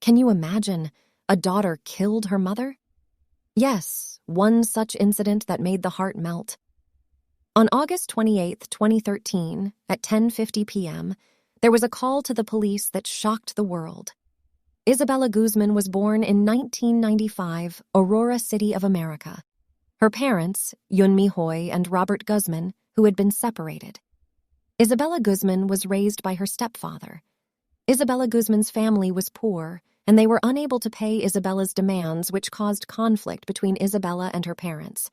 Can you imagine? A daughter killed her mother? Yes, one such incident that made the heart melt. On August 28, 2013, at 10:50 p.m., there was a call to the police that shocked the world. Isabella Guzman was born in 1995, Aurora City of America. Her parents, Yunmi Hoy and Robert Guzman, who had been separated. Isabella Guzman was raised by her stepfather. Isabella Guzman's family was poor, and they were unable to pay Isabella's demands, which caused conflict between Isabella and her parents.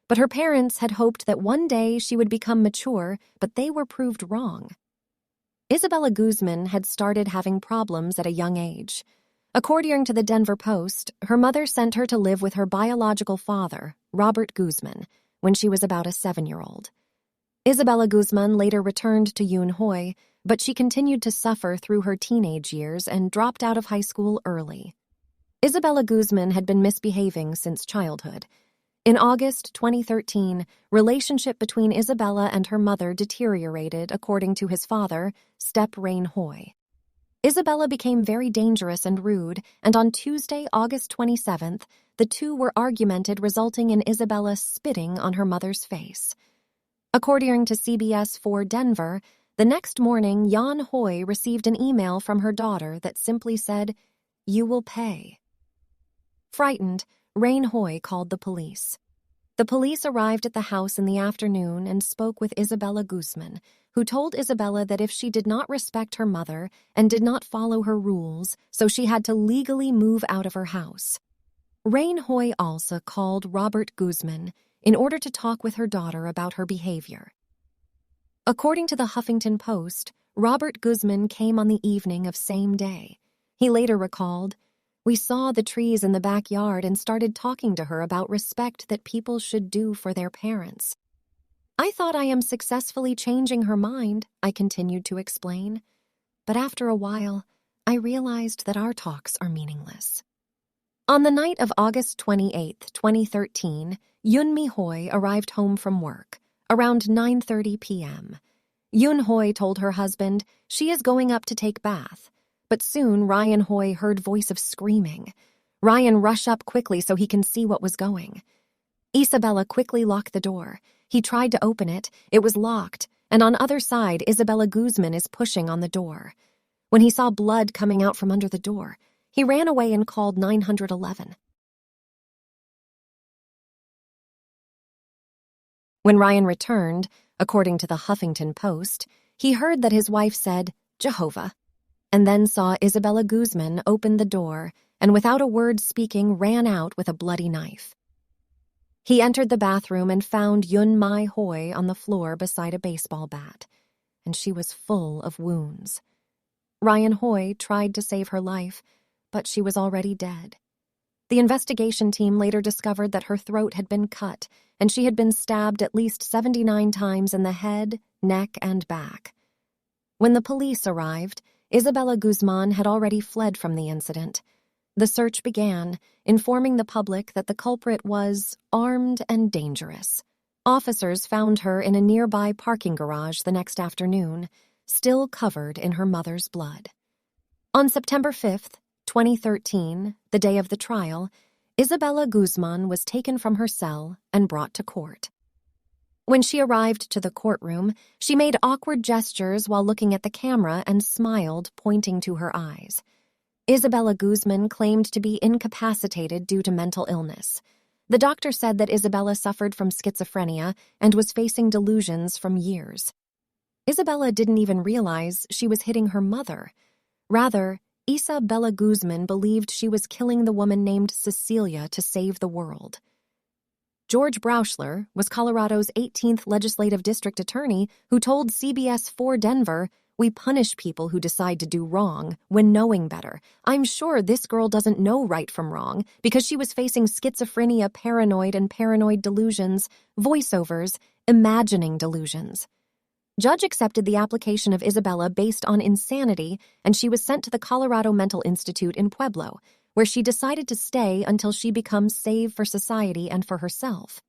But her parents had hoped that one day she would become mature, but they were proved wrong. Isabella Guzman had started having problems at a young age. According to the Denver Post, her mother sent her to live with her biological father, Robert Guzman, when she was about a 7-year-old. Isabella Guzman later returned to Yun Hoy, but she continued to suffer through her teenage years and dropped out of high school early. Isabella Guzman had been misbehaving since childhood. In August 2013, relationship between Isabella and her mother deteriorated, according to his father, Step Rain Hoy. Isabella became very dangerous and rude, and on Tuesday, August 27th, the two were argumented, resulting in Isabella spitting on her mother's face. According to CBS 4 Denver, the next morning, Yan Hoy received an email from her daughter that simply said, "You will pay." Frightened, Rain Hoy called the police. The police arrived at the house in the afternoon and spoke with Isabella Guzman, who told Isabella that if she did not respect her mother and did not follow her rules, so she had to legally move out of her house. Rain Hoy also called Robert Guzman in order to talk with her daughter about her behavior. According to the Huffington Post, Robert Guzman came on the evening of same day. He later recalled, "We saw the trees in the backyard and started talking to her about respect that people should do for their parents. I thought I am successfully changing her mind," I continued to explain. "But after a while, I realized that our talks are meaningless." On the night of August 28, 2013, Yunmi Hoy arrived home from work, around 9:30 p.m. Yun Hoy told her husband she is going up to take bath, but soon Ryan Hoy heard voice of screaming. Ryan rushed up quickly so he can see what was going. Isabella quickly locked the door. He tried to open it. It was locked, and on other side, Isabella Guzman is pushing on the door. When he saw blood coming out from under the door, he ran away and called 911. When Ryan returned, according to the Huffington Post, he heard that his wife said, "Jehovah," and then saw Isabella Guzman open the door and without a word speaking ran out with a bloody knife. He entered the bathroom and found Yun Mai Hoy on the floor beside a baseball bat, and she was full of wounds. Ryan Hoy tried to save her life, but she was already dead. The investigation team later discovered that her throat had been cut, and she had been stabbed at least 79 times in the head, neck, and back. When the police arrived, Isabella Guzman had already fled from the incident. The search began, informing the public that the culprit was armed and dangerous. Officers found her in a nearby parking garage the next afternoon, still covered in her mother's blood. On September 5th, 2013, the day of the trial, Isabella Guzman was taken from her cell and brought to court. When she arrived to the courtroom, she made awkward gestures while looking at the camera and smiled, pointing to her eyes. Isabella Guzman claimed to be incapacitated due to mental illness. The doctor said that Isabella suffered from schizophrenia and was facing delusions from years. Isabella didn't even realize she was hitting her mother. Rather, Isabella Guzman believed she was killing the woman named Cecilia to save the world. George Brauchler was Colorado's 18th legislative district attorney who told CBS 4 Denver, "We punish people who decide to do wrong when knowing better. I'm sure this girl doesn't know right from wrong because she was facing schizophrenia, paranoid delusions, voiceovers, imagining delusions." Judge accepted the application of Isabella based on insanity, and she was sent to the Colorado Mental Institute in Pueblo, where she decided to stay until she becomes safe for society and for herself.